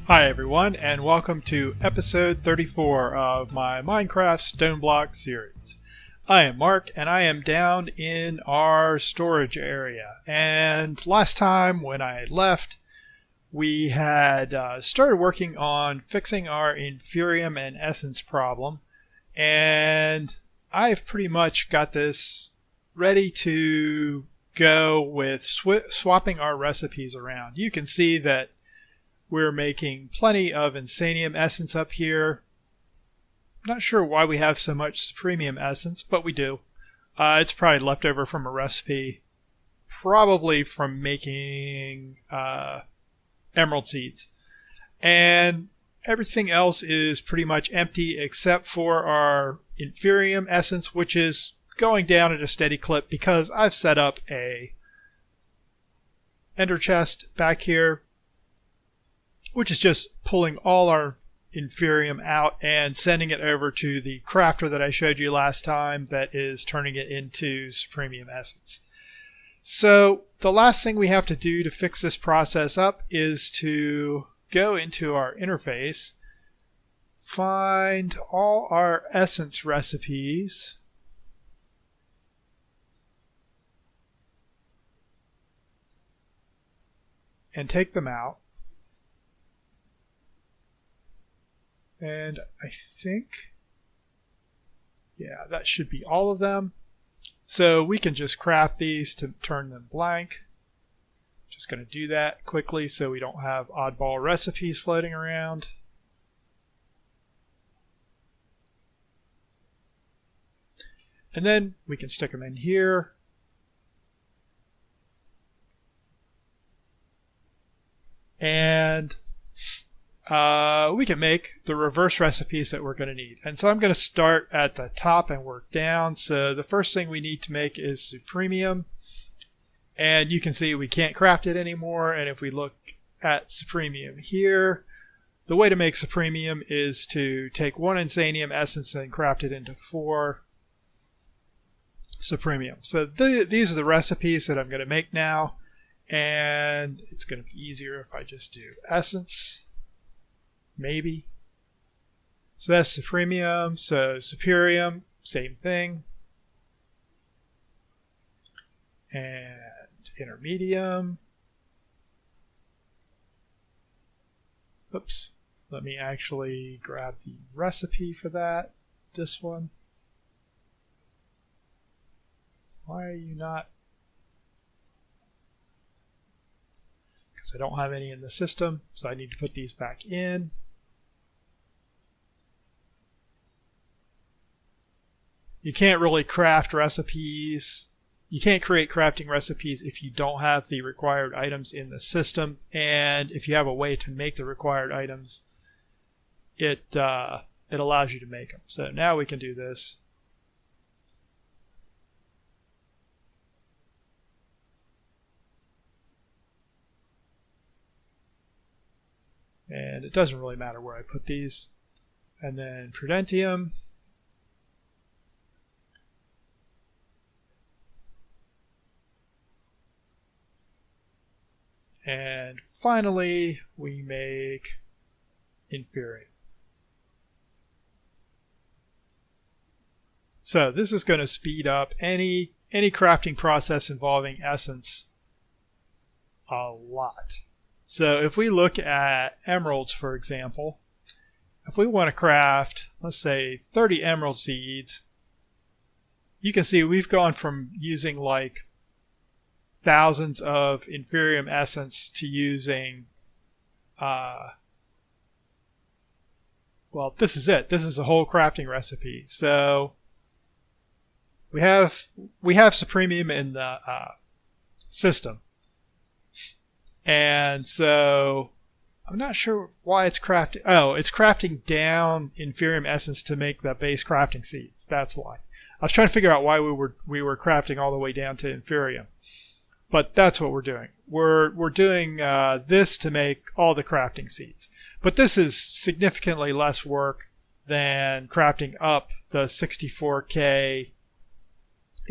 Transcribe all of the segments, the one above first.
Hi everyone, and welcome to episode 34 of my Minecraft Stoneblock series. I am Mark, and I am down in our storage area. And last time when I left, we had started working on fixing our Inferium and Essence problem, and I've pretty much got this ready to go with swapping our recipes around. You can see that we're making plenty of Insanium Essence up here. Not sure why we have so much Supremium Essence, but we do. It's probably left over from a recipe, probably from making emerald seeds. And everything else is pretty much empty except for our Inferium Essence, which is going down at a steady clip because I've set up a ender chest back here, which is just pulling all our Inferium out and sending it over to the crafter that I showed you last time that is turning it into Supremium Essence. So the last thing we have to do to fix this process up is to go into our interface, find all our Essence recipes, and take them out. And I think, yeah, that should be all of them. So we can just craft these to turn them blank. Just going to do that quickly so we don't have oddball recipes floating around. And then we can stick them in here. And we can make the reverse recipes that we're going to need. And so I'm going to start at the top and work down. So the first thing we need to make is Supremium. And you can see we can't craft it anymore. And if we look at Supremium here, the way to make Supremium is to take one Insanium Essence and craft it into 4 Supremium. So these are the recipes that I'm going to make now. And it's going to be easier if I just do Essence. Maybe. So that's Supremium. So Superium, same thing. And Intermedium. Oops. Let me actually grab the recipe for that. This one. Why are you not? Because I don't have any in the system, so I need to put these back in. You can't really craft recipes. You can't create crafting recipes if you don't have the required items in the system. And if you have a way to make the required items, it allows you to make them. So now we can do this. And it doesn't really matter where I put these. And then Prudentium. And finally, we make Inferium. So this is going to speed up any crafting process involving Essence a lot. So if we look at emeralds, for example, if we want to craft, let's say 30 emerald seeds, you can see we've gone from using like thousands of Inferium Essence to using, well, this is it. This is a whole crafting recipe. So we have Supremium in the system. And so I'm not sure why it's crafting. Oh, it's crafting down Inferium Essence to make the base crafting seeds. That's why. I was trying to figure out why we were crafting all the way down to Inferium. But that's what we're doing. We're doing this to make all the crafting seeds. But this is significantly less work than crafting up the 64K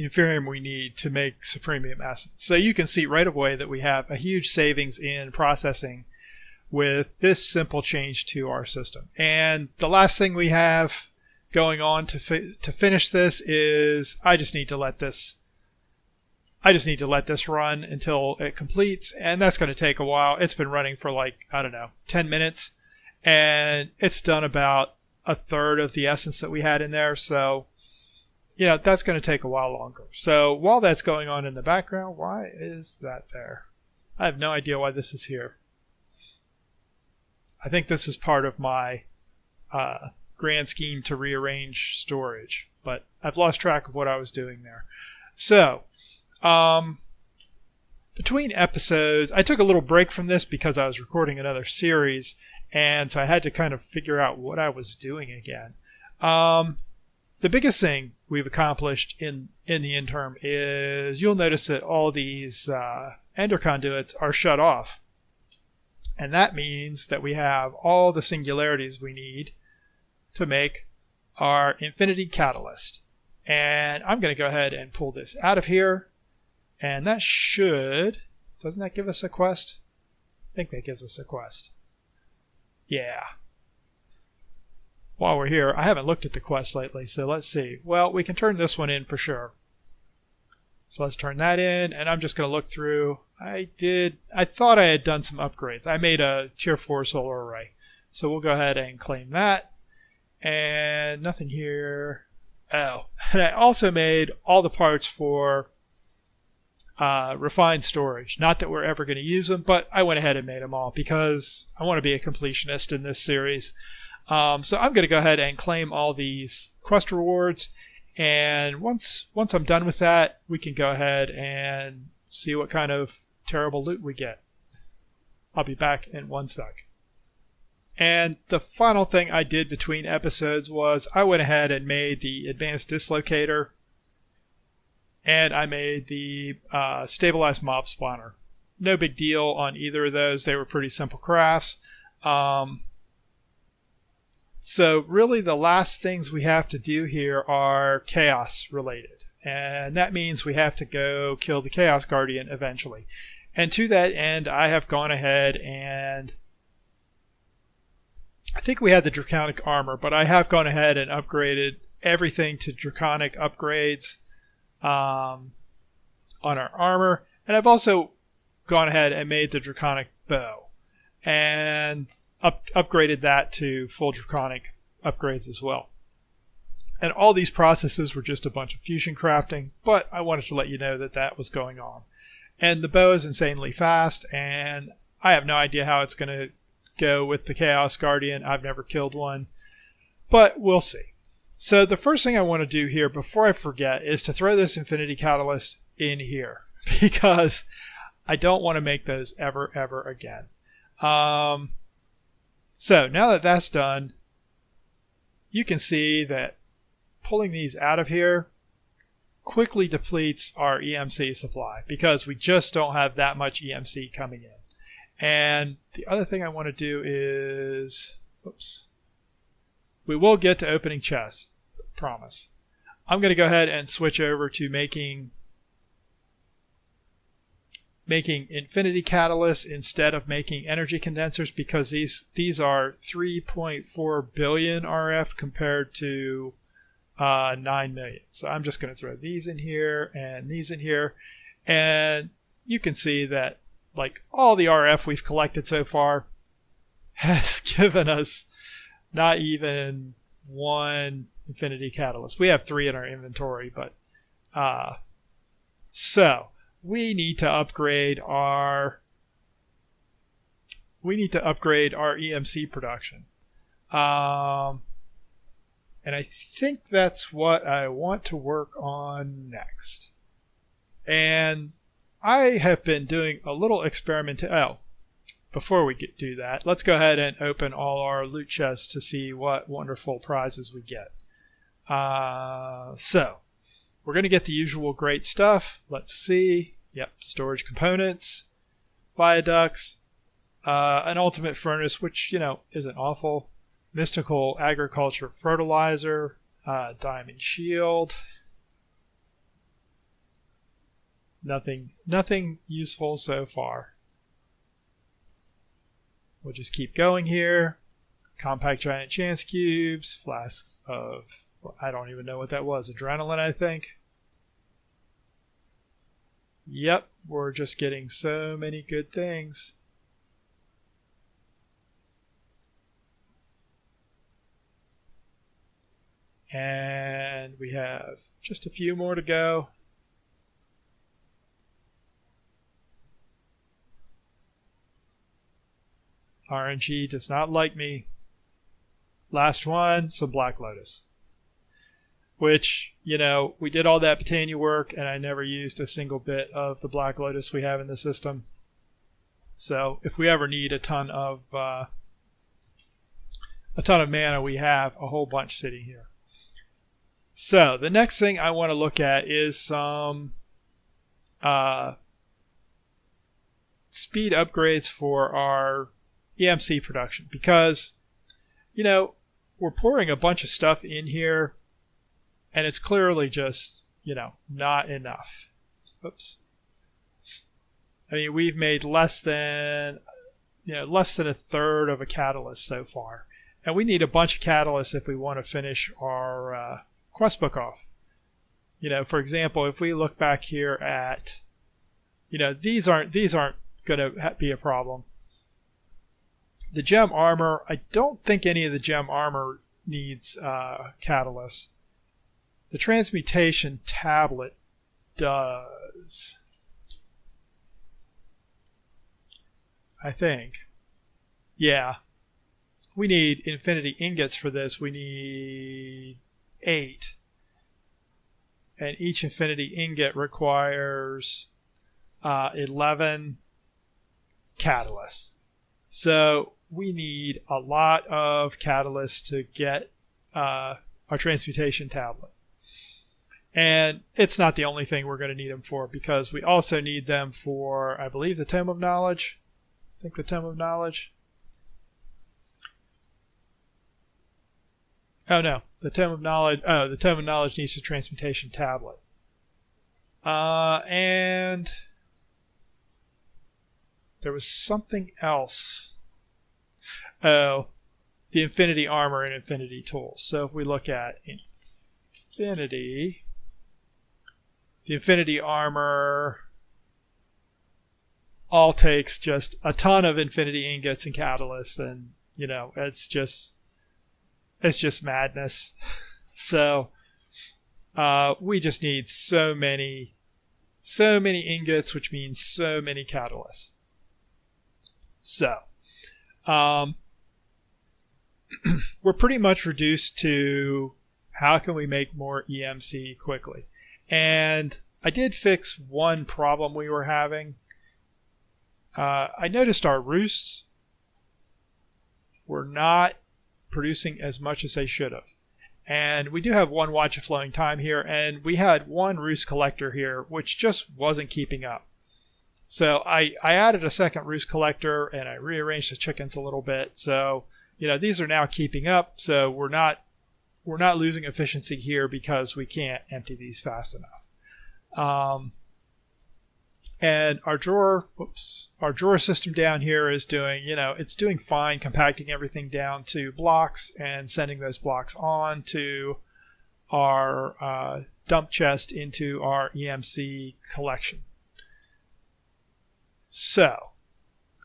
Inferium we need to make Supremium Essence. So you can see right away that we have a huge savings in processing with this simple change to our system. And the last thing we have going on to finish this is I just need to let this run until it completes, and that's going to take a while. It's been running for like, I don't know, 10 minutes, and it's done about a third of the essence that we had in there. So, that's going to take a while longer. So while that's going on in the background, why is that there? I have no idea why this is here. I think this is part of my grand scheme to rearrange storage, but I've lost track of what I was doing there. So, between episodes, I took a little break from this because I was recording another series, and so I had to kind of figure out what I was doing again. The biggest thing we've accomplished in the interim is you'll notice that all these ender conduits are shut off. And that means that we have all the singularities we need to make our infinity catalyst. And I'm going to go ahead and pull this out of here. And that doesn't that give us a quest? I think that gives us a quest. Yeah. While we're here, I haven't looked at the quest lately, so let's see. Well, we can turn this one in for sure. So let's turn that in, and I'm just going to look through. I thought I had done some upgrades. I made a tier 4 solar array. So we'll go ahead and claim that. And nothing here. Oh, and I also made all the parts for refined storage. Not that we're ever going to use them, but I went ahead and made them all because I want to be a completionist in this series. So I'm going to go ahead and claim all these quest rewards. And once I'm done with that, we can go ahead and see what kind of terrible loot we get. I'll be back in one sec. And the final thing I did between episodes was I went ahead and made the advanced dislocator, and I made the stabilized mob spawner. No big deal on either of those. They were pretty simple crafts. So really the last things we have to do here are chaos related. And that means we have to go kill the Chaos Guardian eventually. And to that end, I have gone ahead and I think we had the Draconic armor, but I have gone ahead and upgraded everything to Draconic upgrades on our armor. And I've also gone ahead and made the Draconic bow and upgraded that to full Draconic upgrades as well. And all these processes were just a bunch of fusion crafting, but I wanted to let you know that that was going on. And the bow is insanely fast, and I have no idea how it's going to go with the Chaos Guardian. I've never killed one, but we'll see. So the first thing I want to do here before I forget is to throw this Infinity Catalyst in here because I don't want to make those ever again. So now that that's done, you can see that pulling these out of here quickly depletes our EMC supply because we just don't have that much EMC coming in. And the other thing I want to do is, we will get to opening chests, promise. I'm going to go ahead and switch over to making infinity catalysts instead of making energy condensers because these are 3.4 billion RF compared to 9 million. So I'm just going to throw these in here and these in here, and you can see that like all the RF we've collected so far has given us not even one infinity catalyst. We have 3 in our inventory, but so we need to upgrade our EMC production. And I think that's what I want to work on next. And I have been doing a little experiment. Before we do that, let's go ahead and open all our loot chests to see what wonderful prizes we get. So, we're going to get the usual great stuff. Let's see. Yep, storage components, viaducts, an ultimate furnace, which, isn't awful. Mystical agriculture fertilizer, diamond shield. Nothing useful so far. we'll just keep going here. Compact giant chance cubes, flasks of, well, I don't even know what that was, adrenaline, I think. Yep, we're just getting so many good things. And we have just a few more to go. RNG does not like me. Last one, so Black Lotus. Which, you know, we did all that Botania work and I never used a single bit of the Black Lotus we have in the system. So if we ever need a ton of mana, we have a whole bunch sitting here. So the next thing I want to look at is some speed upgrades for our EMC production, because, you know, we're pouring a bunch of stuff in here and it's clearly just, you know, not enough. Oops. I mean, we've made less than a third of a catalyst so far, and we need a bunch of catalysts if we want to finish our quest book off. You know, for example, if we look back here at, you know, these aren't going to be a problem. The gem armor, I don't think any of the gem armor needs catalyst. The transmutation tablet does, I think. Yeah. We need infinity ingots for this. We need 8. And each infinity ingot requires 11 catalysts. So we need a lot of catalysts to get our transmutation tablet. And it's not the only thing we're going to need them for, because we also need them for, I believe, the Tome of Knowledge. I think the Tome of Knowledge. Oh no, the Tome of Knowledge. Oh, the Tome of Knowledge needs a transmutation tablet. And there was something else. Oh, the Infinity Armor and Infinity Tools. So if we look at Infinity, the Infinity Armor all takes just a ton of Infinity Ingots and Catalysts, and, you know, it's just madness. So we just need so many ingots, which means so many catalysts. So we're pretty much reduced to how can we make more EMC quickly. And I did fix one problem we were having. I noticed our roosts were not producing as much as they should have. And we do have one watch of flowing time here, and we had one roost collector here which just wasn't keeping up. So I added a second roost collector and I rearranged the chickens a little bit. So, you know, these are now keeping up, so we're not losing efficiency here because we can't empty these fast enough. And our drawer system down here is doing, you know, it's doing fine, compacting everything down to blocks and sending those blocks on to our dump chest into our EMC collection. So,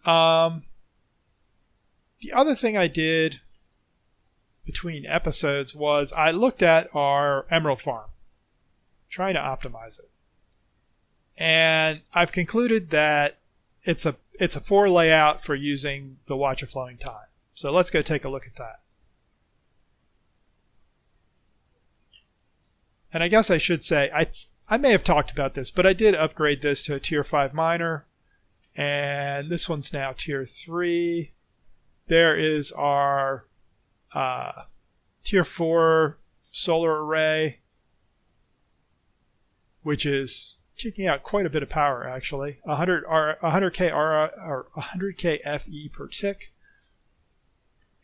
the other thing I did between episodes was I looked at our emerald farm, trying to optimize it. And I've concluded that it's a poor layout for using the Watch of Flowing Time. So let's go take a look at that. And I guess I should say, I may have talked about this, but I did upgrade this to a Tier 5 miner. And this one's now Tier 3. There is our Tier 4 solar array, which is kicking out quite a bit of power, actually. 100k or 100k FE per tick.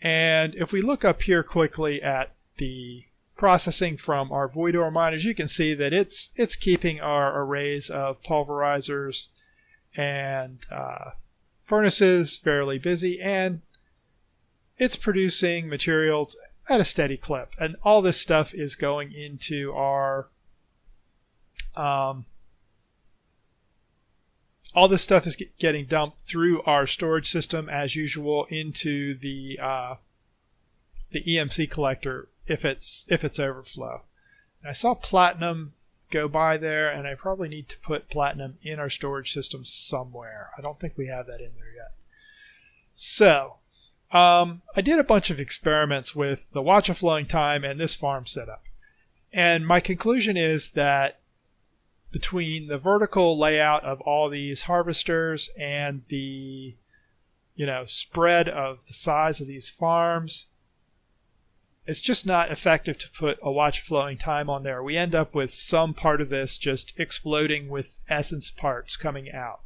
And if we look up here quickly at the processing from our void ore miners, you can see that it's keeping our arrays of pulverizers and furnaces fairly busy, and it's producing materials at a steady clip. And all this stuff is going into our all this stuff is getting dumped through our storage system as usual into the EMC collector if it's overflow. And I saw platinum go by there, and I probably need to put platinum in our storage system somewhere. I don't think we have that in there yet. So I did a bunch of experiments with the watch of flowing time and this farm setup. And my conclusion is that between the vertical layout of all these harvesters and the spread of the size of these farms, it's just not effective to put a watch of flowing time on there. We end up with some part of this just exploding with essence parts coming out.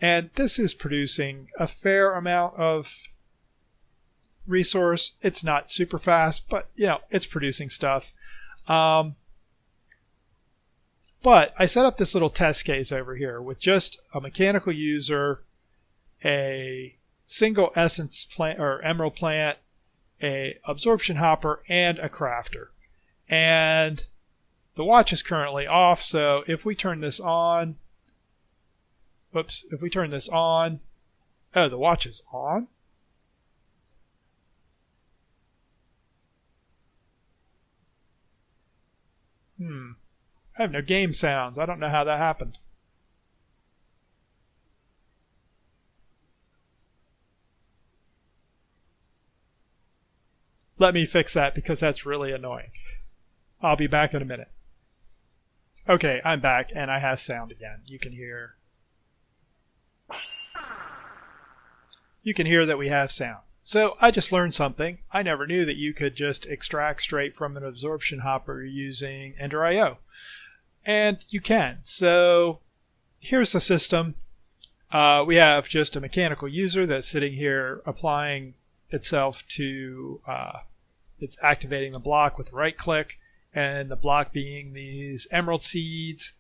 And this is producing a fair amount of resource. It's not super fast, but it's producing stuff. But I set up this little test case over here with just a mechanical user, a single essence plant or emerald plant, a absorption hopper, and a crafter. And the watch is currently off, so if we turn this on, oh, the watch is on? I have no game sounds. I don't know how that happened. Let me fix that because that's really annoying. I'll be back in a minute. Okay, I'm back and I have sound again. You can hear that we have sound. So I just learned something. I never knew that you could just extract straight from an absorption hopper using Ender.io. And you can. So here's the system. We have just a mechanical user that's sitting here applying itself to, it's activating the block with a right click, and the block being these emerald seeds.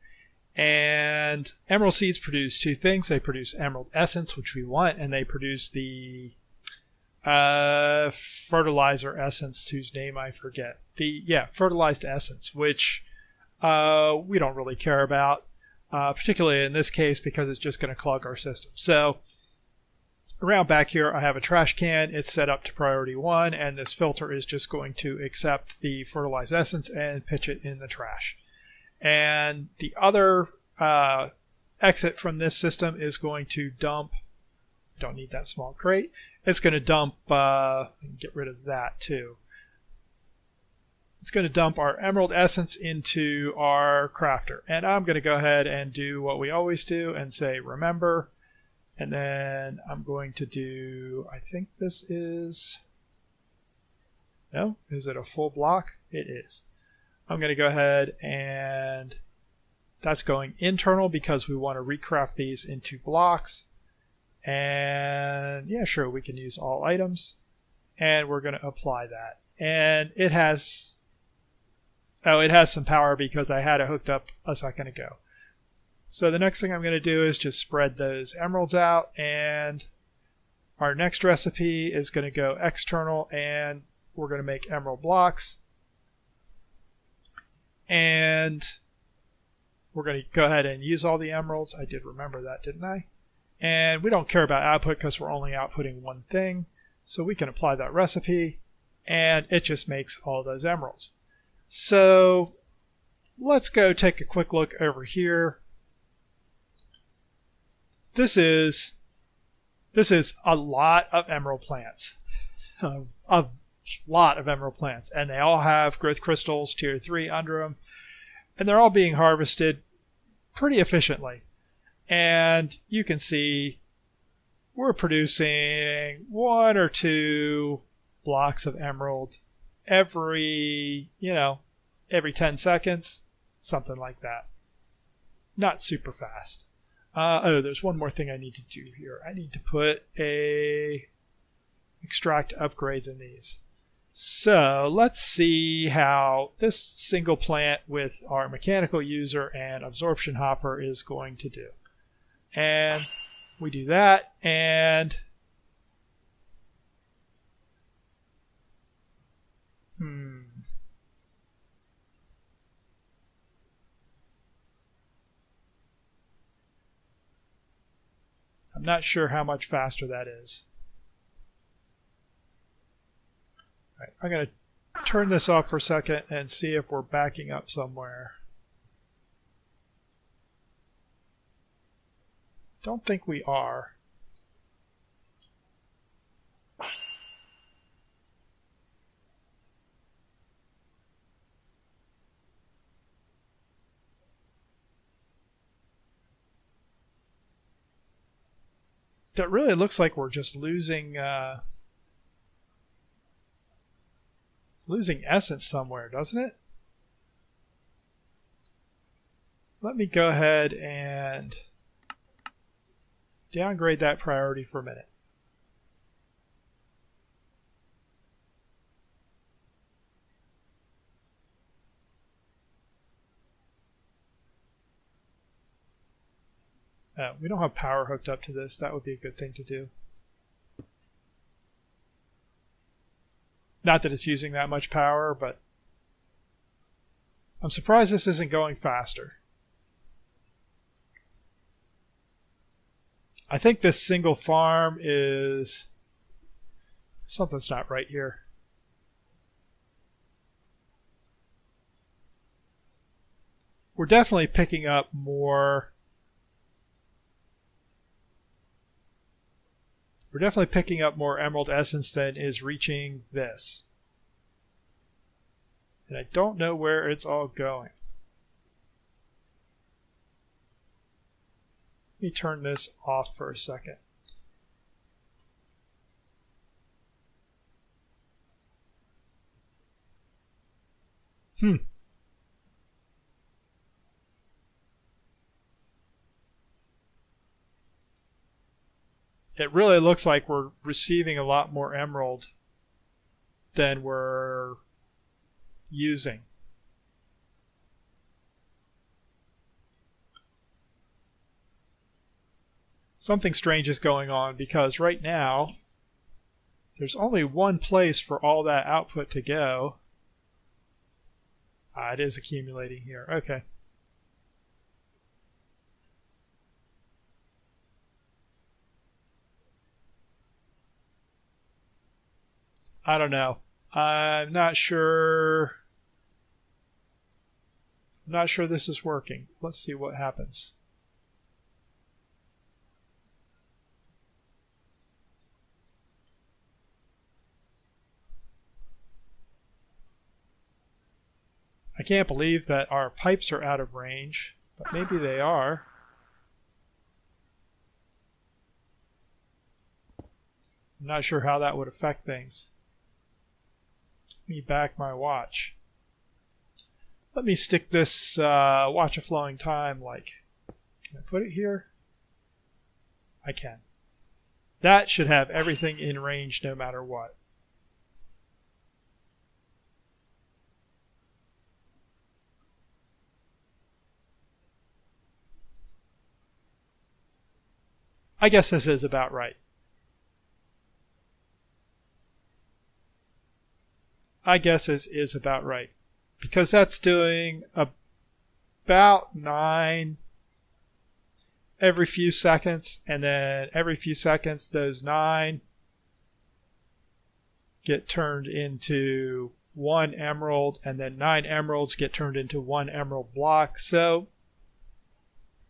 And emerald seeds produce two things. They produce emerald essence, which we want, and they produce the fertilizer essence, whose name I forget. Fertilized essence, which we don't really care about, particularly in this case because it's just going to clog our system. So around back here I have a trash can. It's set up to priority 1, and this filter is just going to accept the fertilized essence and pitch it in the trash. And the other exit from this system is going to dump, don't need that small crate, it's going to dump, get rid of that too. It's going to dump our emerald essence into our crafter. And I'm going to go ahead and do what we always do and say remember. And then I'm going to do, I think this is, no, is it a full block? It is. I'm going to go ahead and that's going internal because we want to recraft these into blocks. And yeah, sure, we can use all items. And we're going to apply that. And it has some power because I had it hooked up a second ago. So the next thing I'm going to do is just spread those emeralds out, and our next recipe is going to go external, and we're going to make emerald blocks. And we're going to go ahead and use all the emeralds. I did remember that, didn't I? And we don't care about output because we're only outputting one thing. So we can apply that recipe, and it just makes all those emeralds. So let's go take a quick look over here. This is a lot of emerald plants. A lot of emerald plants. And they all have growth crystals, tier 3 under them. And they're all being harvested pretty efficiently. And you can see we're producing 1 or 2 blocks of emerald every 10 seconds, something like that. Not super fast. There's one more thing I need to do here. I need to put a extract upgrades in these. So let's see how this single plant with our mechanical user and absorption hopper is going to do. And we do that, and I'm not sure how much faster that is. All right, I'm going to turn this off for a second and see if we're backing up somewhere. Don't think we are. That really looks like we're just losing essence somewhere, doesn't it? Let me go ahead and downgrade that priority for a minute. We don't have power hooked up to this. That would be a good thing to do. Not that it's using that much power, but I'm surprised this isn't going faster. I think this single farm is... something's not right here. We're definitely picking up more... We're definitely picking up more emerald essence than is reaching this. And I don't know where it's all going. Let me turn this off for a second. It really looks like we're receiving a lot more emerald than we're using. Something strange is going on because right now there's only one place for all that output to go. It is accumulating here. Okay. I don't know. I'm not sure. I'm not sure this is working. Let's see what happens. I can't believe that our pipes are out of range, but maybe they are. I'm not sure how that would affect things. Let me back my watch. Let me stick this watch of flowing time like... Can I put it here? I can. That should have everything in range no matter what. I guess this is about right. I guess this is about right. Because that's doing about 9 every few seconds. And then every few seconds, those 9 get turned into 1 emerald. And then 9 emeralds get turned into 1 emerald block. So,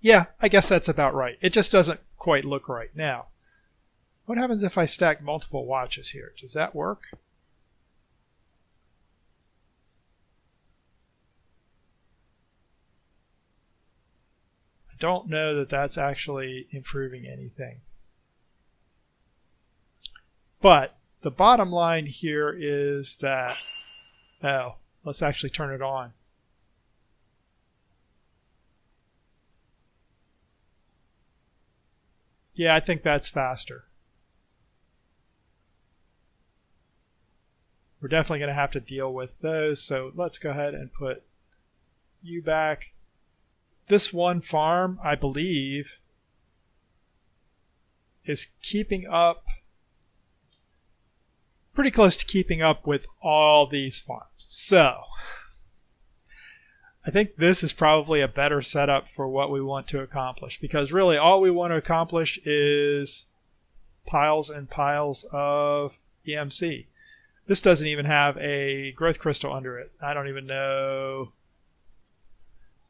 yeah, I guess that's about right. It just doesn't quite look right now. What happens if I stack multiple watches here? Does that work? I don't know that that's actually improving anything. But the bottom line here is that... Oh, let's actually turn it on. Yeah, I think that's faster. We're definitely going to have to deal with those, so let's go ahead and put you back. This one farm, I believe, is keeping up pretty close to keeping up with all these farms. So I think this is probably a better setup for what we want to accomplish, because really all we want to accomplish is piles and piles of EMC. This doesn't even have a growth crystal under it. I don't even know.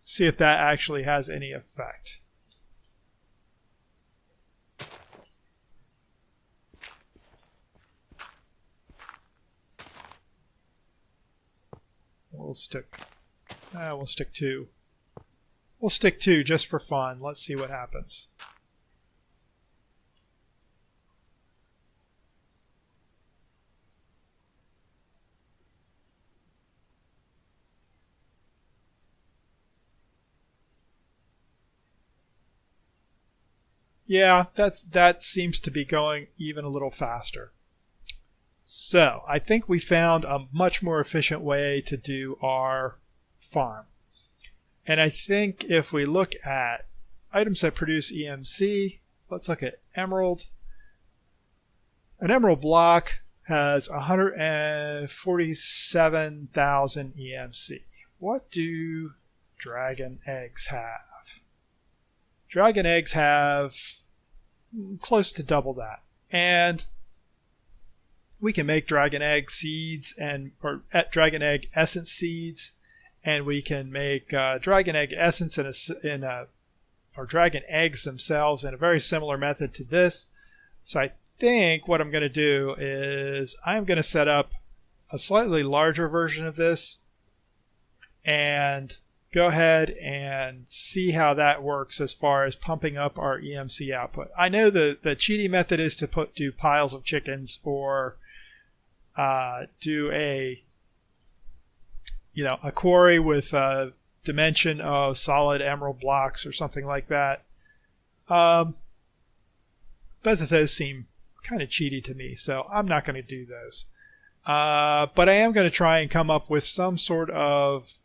See if that actually has any effect. We'll stick 2. We'll stick 2 just for fun. Let's see what happens. Yeah, that seems to be going even a little faster. So I think we found a much more efficient way to do our farm. And I think if we look at items that produce EMC, let's look at emerald. An emerald block has 147,000 EMC. What do dragon eggs have? Dragon eggs have close to double that. And we can make dragon egg seeds or dragon egg essence seeds, and we can make dragon egg essence or dragon eggs themselves in a very similar method to this. So I think what I'm going to do is I'm going to set up a slightly larger version of this and go ahead and see how that works as far as pumping up our EMC output. I know the cheaty method is to do piles of chickens or do a quarry with a dimension of solid emerald blocks or something like that. Both of those seem kind of cheaty to me, so I'm not going to do those. But I am going to try and come up with some sort of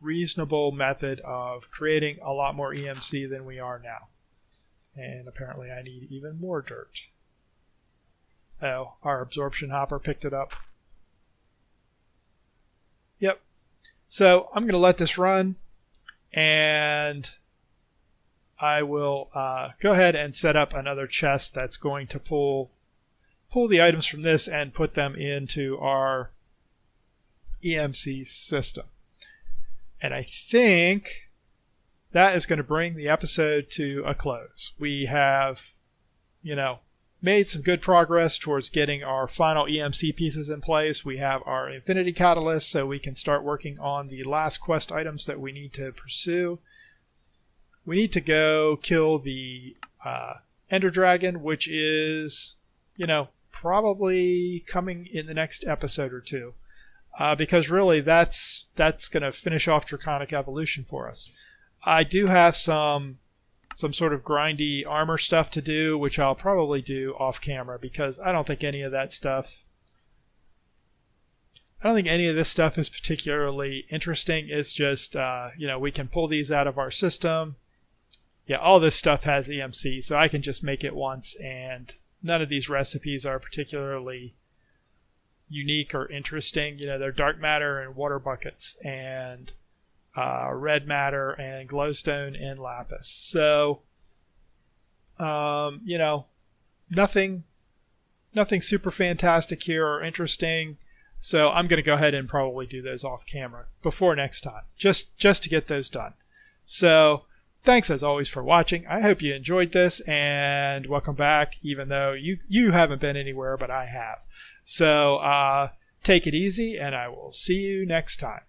reasonable method of creating a lot more EMC than we are now. And apparently I need even more dirt. Oh, our absorption hopper picked it up. Yep. So I'm going to let this run, and I will go ahead and set up another chest that's going to pull the items from this and put them into our EMC system. And I think that is going to bring the episode to a close. We have, made some good progress towards getting our final EMC pieces in place. We have our Infinity Catalyst, so we can start working on the last quest items that we need to pursue. We need to go kill the Ender Dragon, which is, probably coming in the next episode or two. Because really that's going to finish off Draconic Evolution for us. I do have some sort of grindy armor stuff to do, which I'll probably do off camera, because I don't think any of this stuff is particularly interesting. It's just, we can pull these out of our system. Yeah, all this stuff has EMC, so I can just make it once, and none of these recipes are particularly unique or interesting. They're dark matter and water buckets and red matter and glowstone and lapis. So, nothing super fantastic here or interesting. So I'm going to go ahead and probably do those off camera before next time, just to get those done. So thanks as always for watching. I hope you enjoyed this, and welcome back, even though you haven't been anywhere, but I have. So take it easy, and I will see you next time.